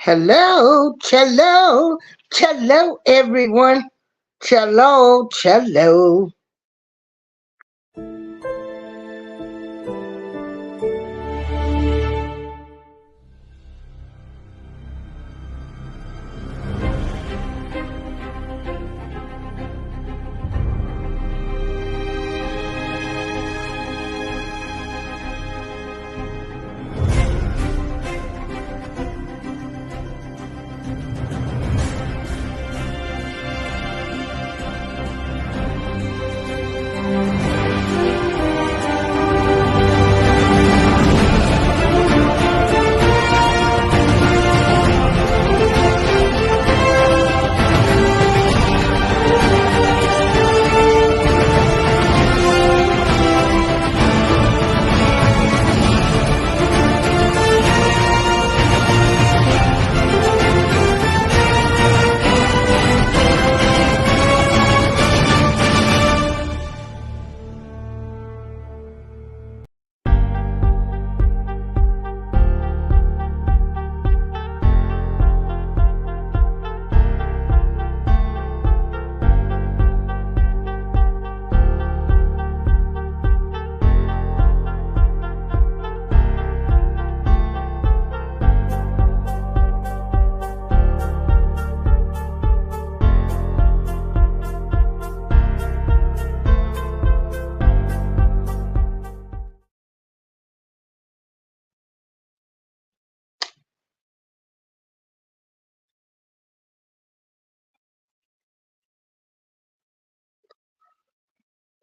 Hello, cello, cello, everyone. Cello, cello.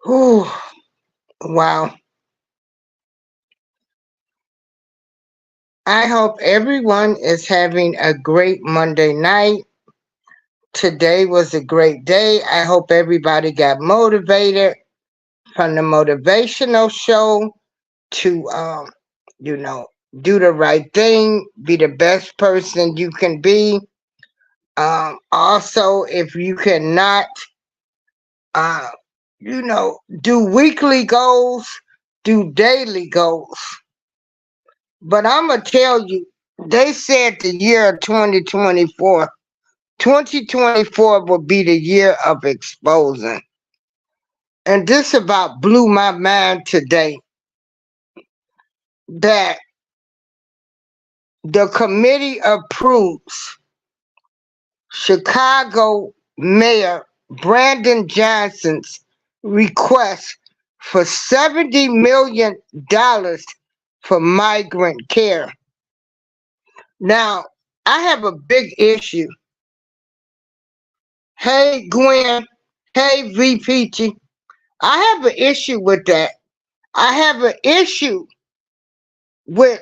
Whew. Wow. I hope everyone is having a great Monday night. Today was a great day. I hope everybody got motivated from the motivational show to, you know, do the right thing, be the best person you can be. Also, if you cannot, uh, do weekly goals, do daily goals. But I'm going to tell you, they said the year 2024 will be the year of exposing. And this about blew my mind today that the committee approves Chicago Mayor Brandon Johnson's request for $70 million for migrant care. Now, I have a big issue. Hey, Gwen. Hey, V. Peachy. I have an issue with that. I have an issue with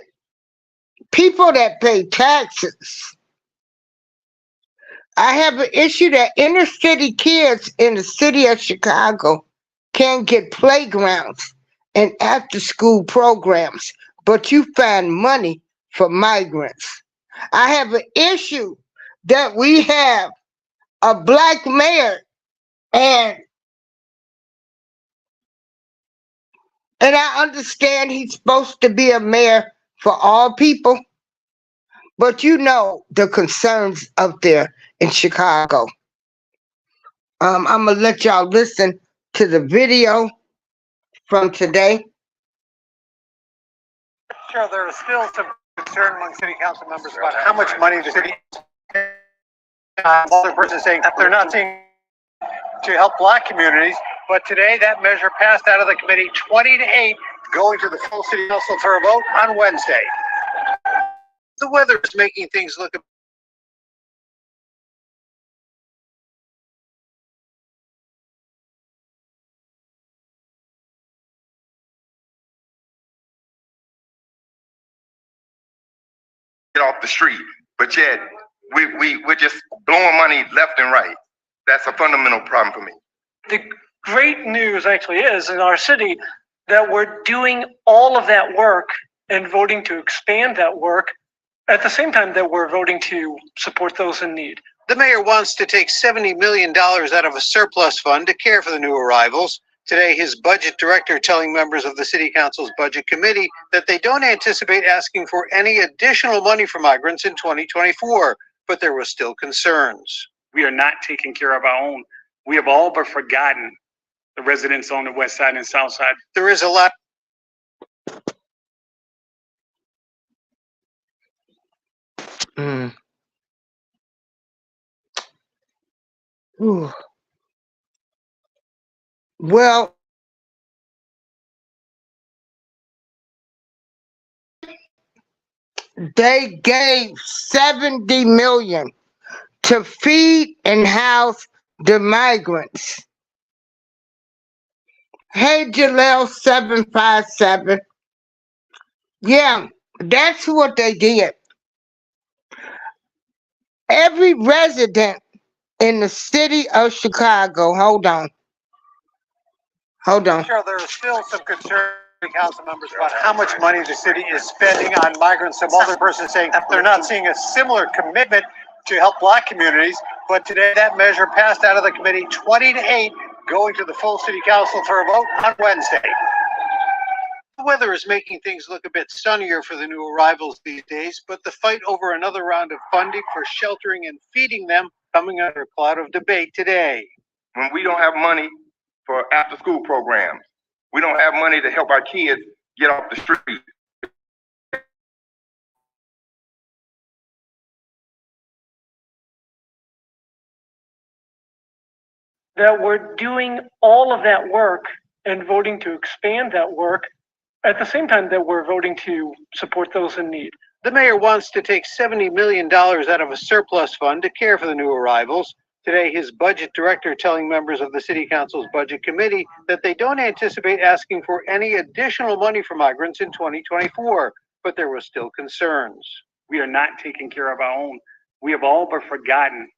people that pay taxes. I have an issue that inner city kids in the city of Chicago can't get playgrounds and after school programs, but you find money for migrants. I have an issue that we have a black mayor and I understand he's supposed to be a mayor for all people, but you know the concerns up there in Chicago. I'm going to let y'all listen to the video from today. Sure, there is still some concern among city council members about how much money the city other person saying that they're not seeing to help black communities, but today that measure passed out of the committee 20-8, going to the full city council for a vote on Wednesday. The weather is making things look off the street, but yet we're just blowing money left and right. That's a fundamental problem for me. The great news actually is in our city that we're doing all of that work and voting to expand that work at the same time that we're voting to support those in need. The mayor wants to take $70 million out of a surplus fund to care for the new arrivals. Today, his budget director telling members of the City Council's Budget Committee that they don't anticipate asking for any additional money for migrants in 2024, but there were still concerns. We are not taking care of our own. We have all but forgotten the residents on the west side and south side. There is a lot. Ooh. Well, they gave 70 million to feed and house the migrants. Hey, Jaleel 757. Yeah, that's what they did. Every resident in the city of Chicago, hold on. Sure, there are still some concern, council members, about how much money the city is spending on migrants. Some other person saying they're not seeing a similar commitment to help Black communities. But today, that measure passed out of the committee 20-8, going to the full city council for a vote on Wednesday. The weather is making things look a bit sunnier for the new arrivals these days, but the fight over another round of funding for sheltering and feeding them coming under a cloud of debate today. When we don't have money for after-school programs, we don't have money to help our kids get off the street. That we're doing all of that work and voting to expand that work at the same time that we're voting to support those in need. The mayor wants to take $70 million out of a surplus fund to care for the new arrivals. Today, his budget director telling members of the City Council's Budget Committee that they don't anticipate asking for any additional money for migrants in 2024, but there were still concerns. We are not taking care of our own. We have all but forgotten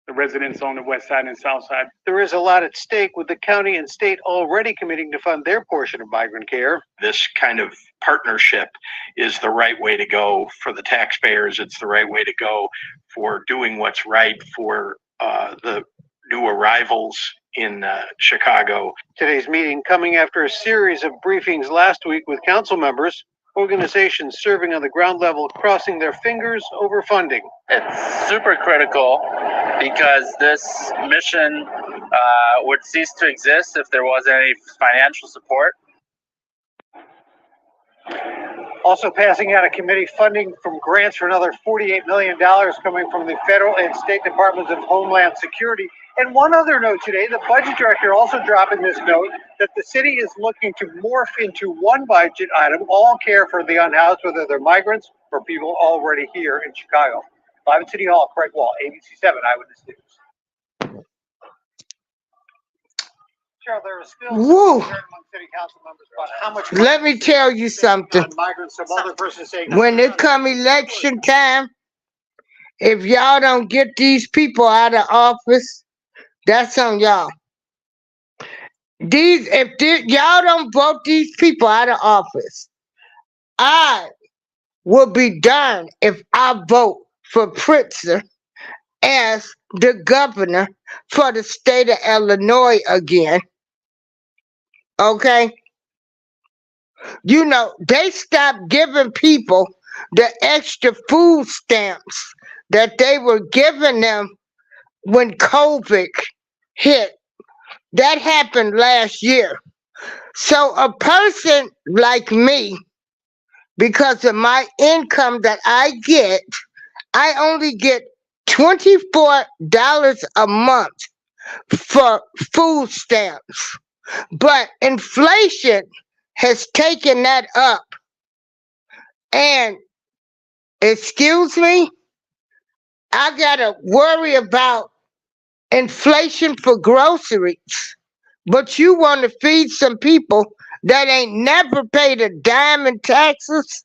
the residents on the west side and south side. There is a lot at stake, with the county and state already committing to fund their portion of migrant care. This kind of partnership is the right way to go for the taxpayers. It's the right way to go for doing what's right for the new arrivals in Chicago. Today's meeting coming after a series of briefings last week with council members, organizations serving on the ground level crossing their fingers over funding. It's super critical because this mission would cease to exist if there wasn't any financial support. Also passing out of committee funding from grants for another $48 million coming from the federal and state departments of Homeland Security. And one other note today, the budget director also dropping this note that the city is looking to morph into one budget item, all care for the unhoused, whether they're migrants or people already here in Chicago. Live at City Hall, Craig Wall, ABC 7 Eyewitness News. Sure, there is still Woo. concern among city council members about how much. Let me tell you something. On migrants, some other person saying When it come election time, if y'all don't get these people out of office, that's on y'all. Y'all don't vote these people out of office, I will be darned if I vote for Pritzker as the governor for the state of Illinois again. Okay? You know, they stopped giving people the extra food stamps that they were giving them when COVID hit. That happened last year. So a person like me, because of my income that I get, I only get $24 a month for food stamps. But inflation has taken that up. And, excuse me, I gotta worry about inflation for groceries. But you want to feed some people that ain't never paid a dime in taxes?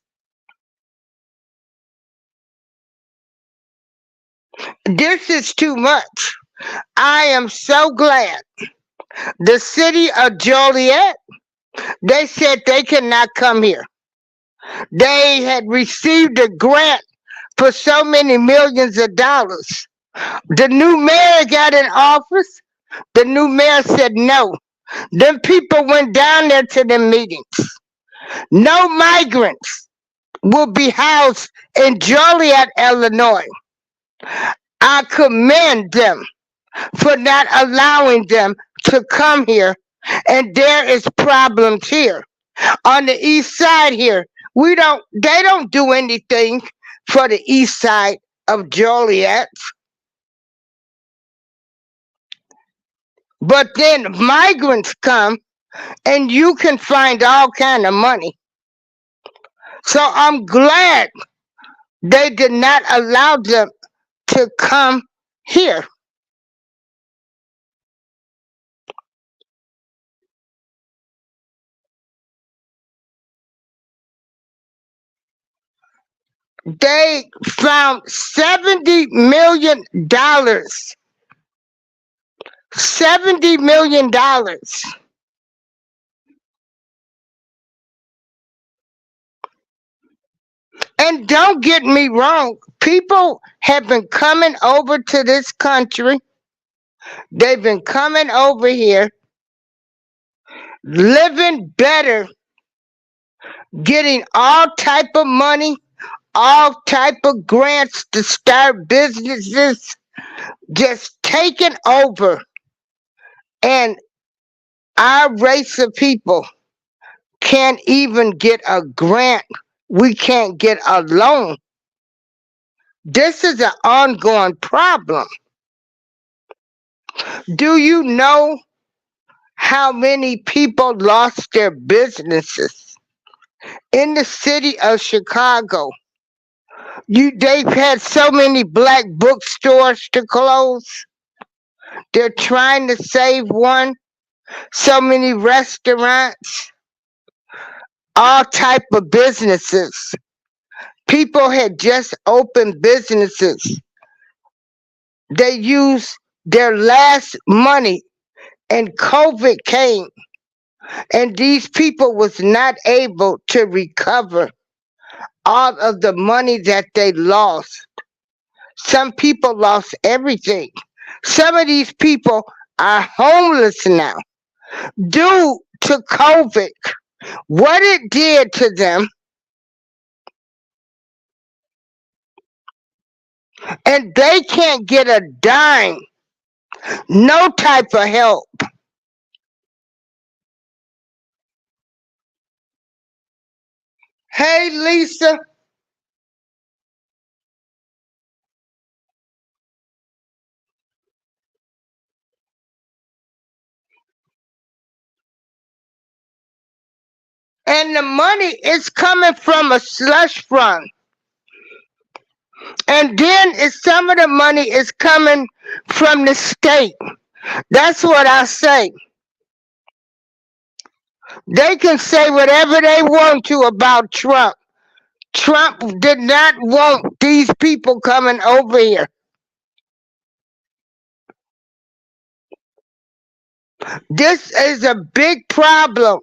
This is too much. I am so glad the city of Joliet, they said they cannot come here. They had received a grant for so many millions of dollars. The new mayor got in office. The new mayor said no. Them people went down there to the meetings. No migrants will be housed in Joliet, Illinois. I commend them for not allowing them to come here. And there is problems here. On the east side here, they don't do anything for the east side of Joliet. But then migrants come and you can find all kind of money. So I'm glad they did not allow them to come here. They found $70 million. $70 million. And don't get me wrong, people have been coming over to this country. They've been coming over here, living better, getting all type of money, all type of grants to start businesses, just taking over. And our race of people can't even get a grant. We can't get a loan. This is an ongoing problem. Do you know how many people lost their businesses in the city of Chicago? They've had so many black bookstores to close. They're trying to save one. So many restaurants, all type of businesses. People had just opened businesses. They used their last money and COVID came. And these people was not able to recover all of the money that they lost. Some people lost everything. Some of these people are homeless now due to COVID. What it did to them, and they can't get a dime, no type of help. Hey, Lisa. And the money is coming from a slush fund. And then some of the money is coming from the state. That's what I say. They can say whatever they want to about Trump. Trump did not want these people coming over here. This is a big problem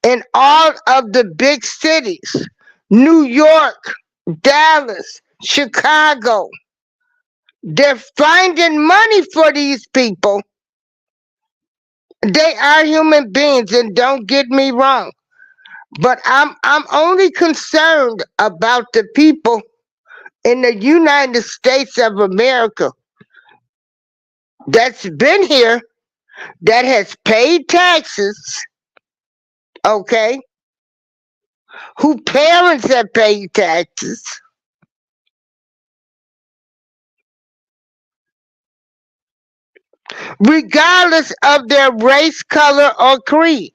in all of the big cities. New York, Dallas, Chicago. They're finding money for these people. They are human beings, and don't get me wrong. But I'm only concerned about the people in the United States of America that's been here, that has paid taxes, okay? Whose parents have paid taxes. Regardless of their race, color, or creed.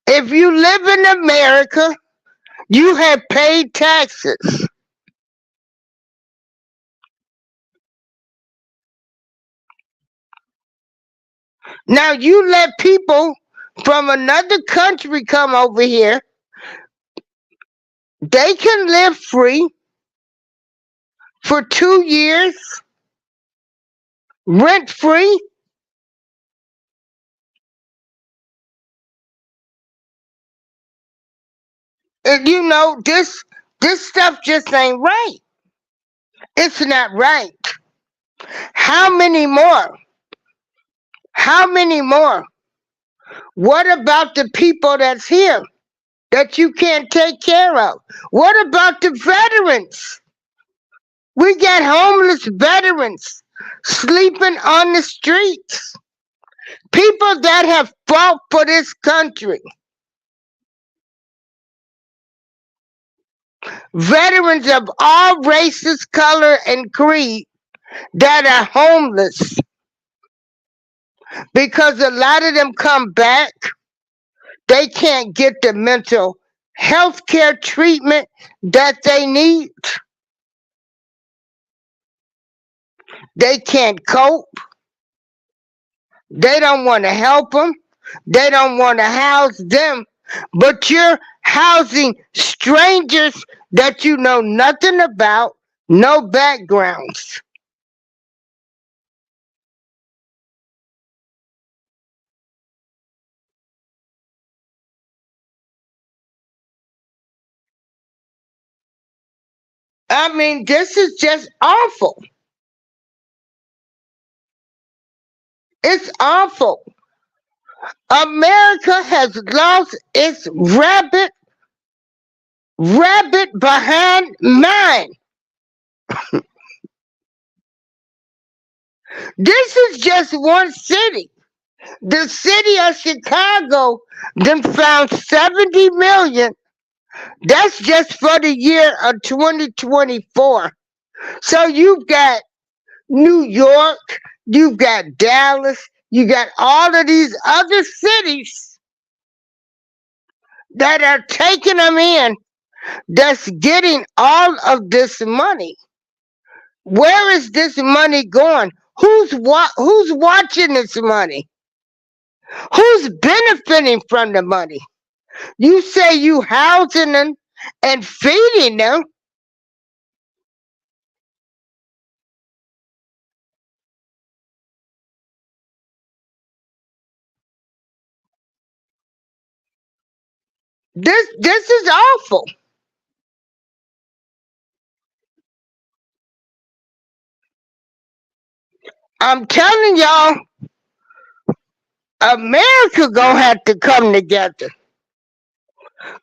If you live in America, you have paid taxes. Now you let people from another country come over here. They can live free for 2 years, rent free. And you know, this stuff just ain't right. It's not right. How many more? How many more What about the people that's here that you can't take care of? What about the veterans? We got homeless veterans sleeping on the streets. People that have fought for this country. Veterans of all races, color, and creed that are homeless. Because a lot of them come back, they can't get the mental health care treatment that they need. They can't cope. They don't want to help them. They don't want to house them. But you're housing strangers that you know nothing about, no backgrounds. I mean, this is just awful. It's awful. America has lost its rabbit behind mind. This is just one city. The city of Chicago then found 70 million. That's just for the year of 2024. So you've got New York, you've got Dallas, you got all of these other cities that are taking them in, that's getting all of this money. Where is this money going? Who's watching this money? Who's benefiting from the money? You say you housing them and feeding them. This is awful. I'm telling y'all, America gonna have to come together.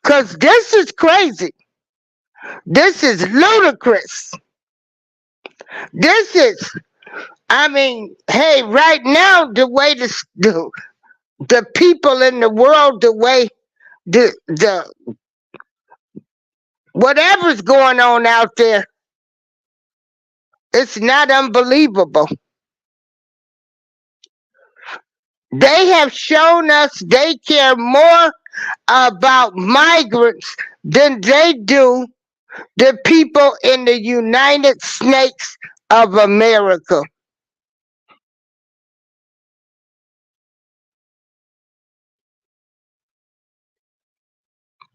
Cause this is crazy. This is ludicrous. This is, I mean, hey, right now the way the people in the world, the way the whatever's going on out there, it's not unbelievable. They have shown us they care more about migrants than they do the people in the United States of America.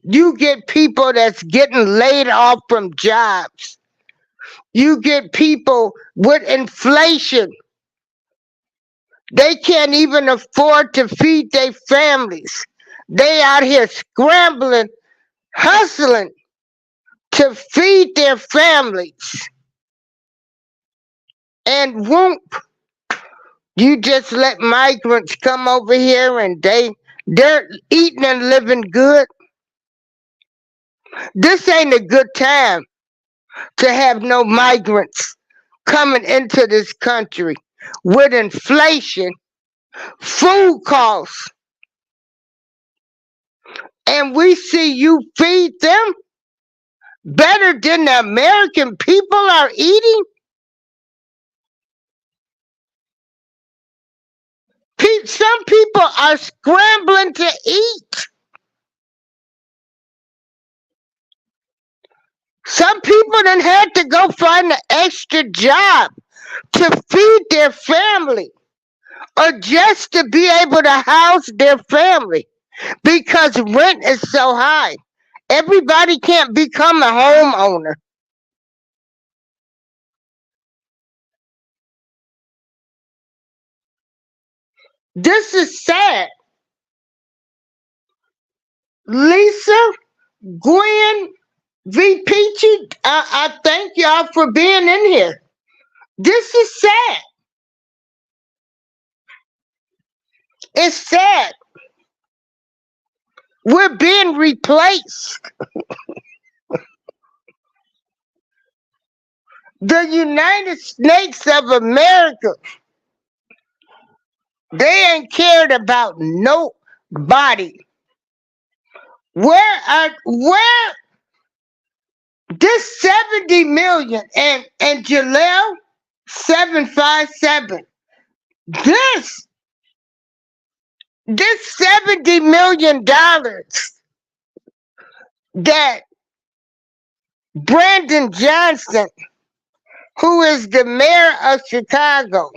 You get people that's getting laid off from jobs. You get people with inflation. They can't even afford to feed their families. They out here scrambling, hustling to feed their families. And won't you just let migrants come over here and they're eating and living good? This ain't a good time to have no migrants coming into this country with inflation, food costs, and we see you feed them better than the American people are eating? Some people are scrambling to eat. Some people then had to go find an extra job to feed their family or just to be able to house their family because rent is so high. Everybody can't become a homeowner. This is sad. Lisa, Gwen, V. Peachy, I thank y'all for being in here. This is sad. It's sad. We're being replaced. The United States of America, they ain't cared about nobody. Where this 70 million and Jaleel 757, this $70 million that Brandon Johnson, who is the mayor of Chicago,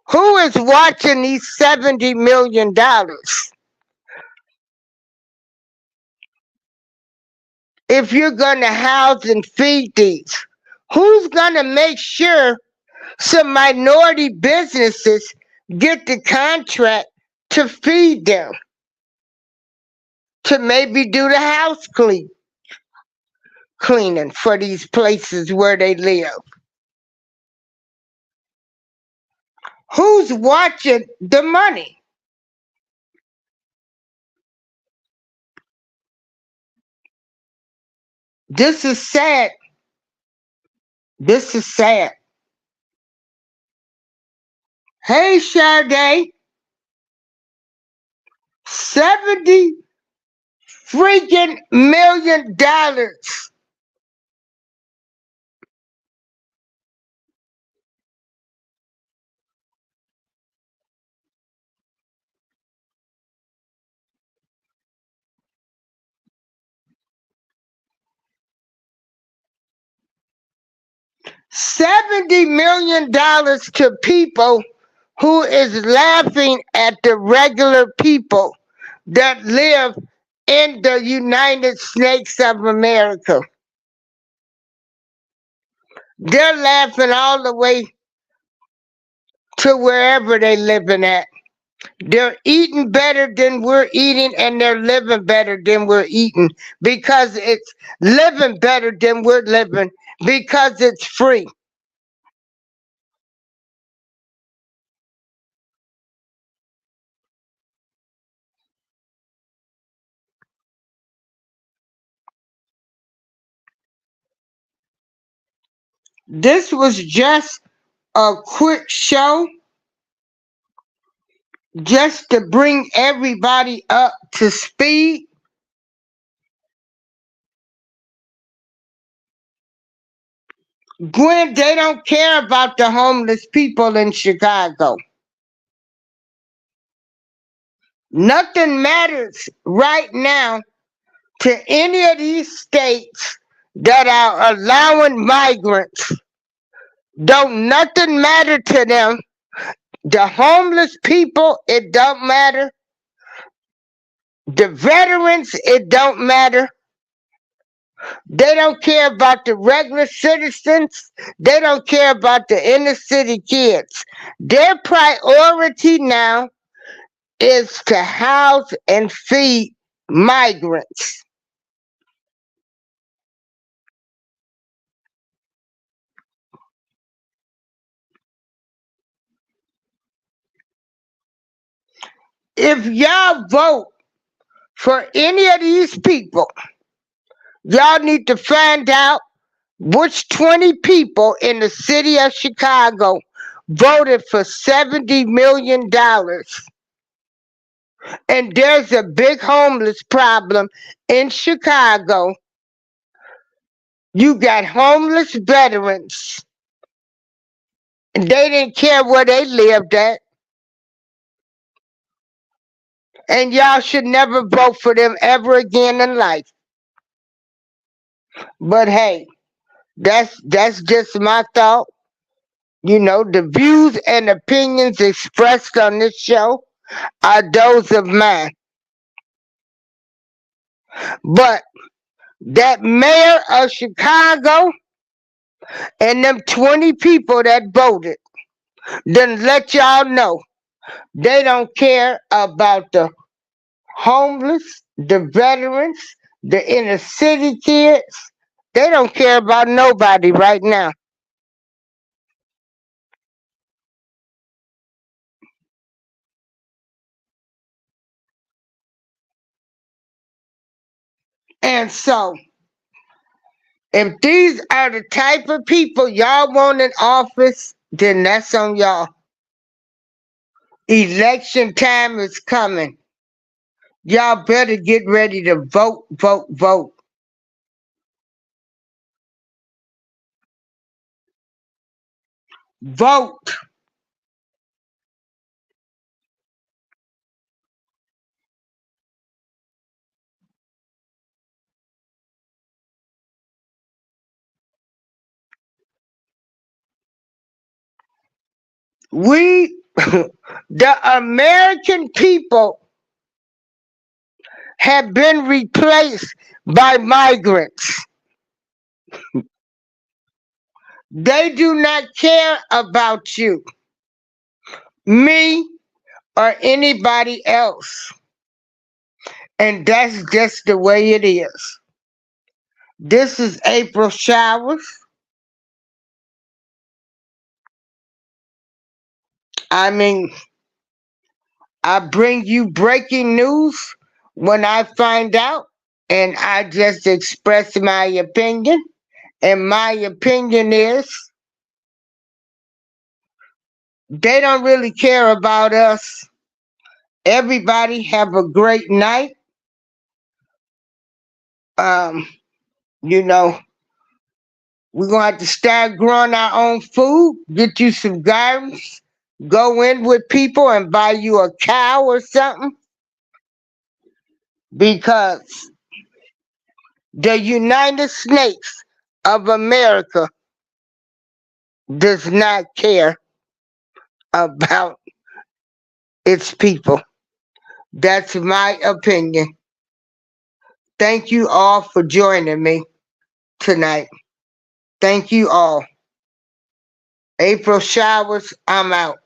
who is watching these $70 million? If you're going to house and feed these, who's going to make sure some minority businesses get the contract to feed them, to maybe do the house cleaning for these places where they live? Who's watching the money? This is sad. This is sad. Hey, Sade, 70 freaking million dollars. $70 million to people who is laughing at the regular people that live in the United States of America. They're laughing all the way to wherever they living at. They're eating better than we're eating, and they're living better than we're eating, because it's living better than we're living, because it's free. This was just a quick show just to bring everybody up to speed. Gwen, they don't care about the homeless people in Chicago. Nothing matters right now to any of these states that are allowing migrants. Don't nothing matter to them. The homeless people, it don't matter. The veterans, it don't matter. They don't care about the regular citizens. They don't care about the inner city kids. Their priority now is to house and feed migrants. If y'all vote for any of these people, y'all need to find out which 20 people in the city of Chicago voted for $70 million. And there's a big homeless problem in Chicago. You got homeless veterans. And they didn't care where they lived at. And y'all should never vote for them ever again in life. But hey, that's just my thought. You know, the views and opinions expressed on this show are those of mine. But that mayor of Chicago and them 20 people that voted, then let y'all know they don't care about the homeless, the veterans, the inner city kids. They don't care about nobody right now. And so, if these are the type of people y'all want in office, then that's on y'all. Election time is coming. Y'all better get ready to vote, vote, vote. Vote. We, the American people, have been replaced by migrants. They do not care about you, me, or anybody else. And that's just the way it is. This is April Showers. I mean, I bring you breaking news when I find out, and I just express my opinion. And my opinion is they don't really care about us. Everybody have a great night. You know, we're gonna have to start growing our own food, get you some gardens, go in with people and buy you a cow or something. Because the United States of America does not care about its people. That's my opinion. Thank you all for joining me tonight. Thank you all. April Showers, I'm out.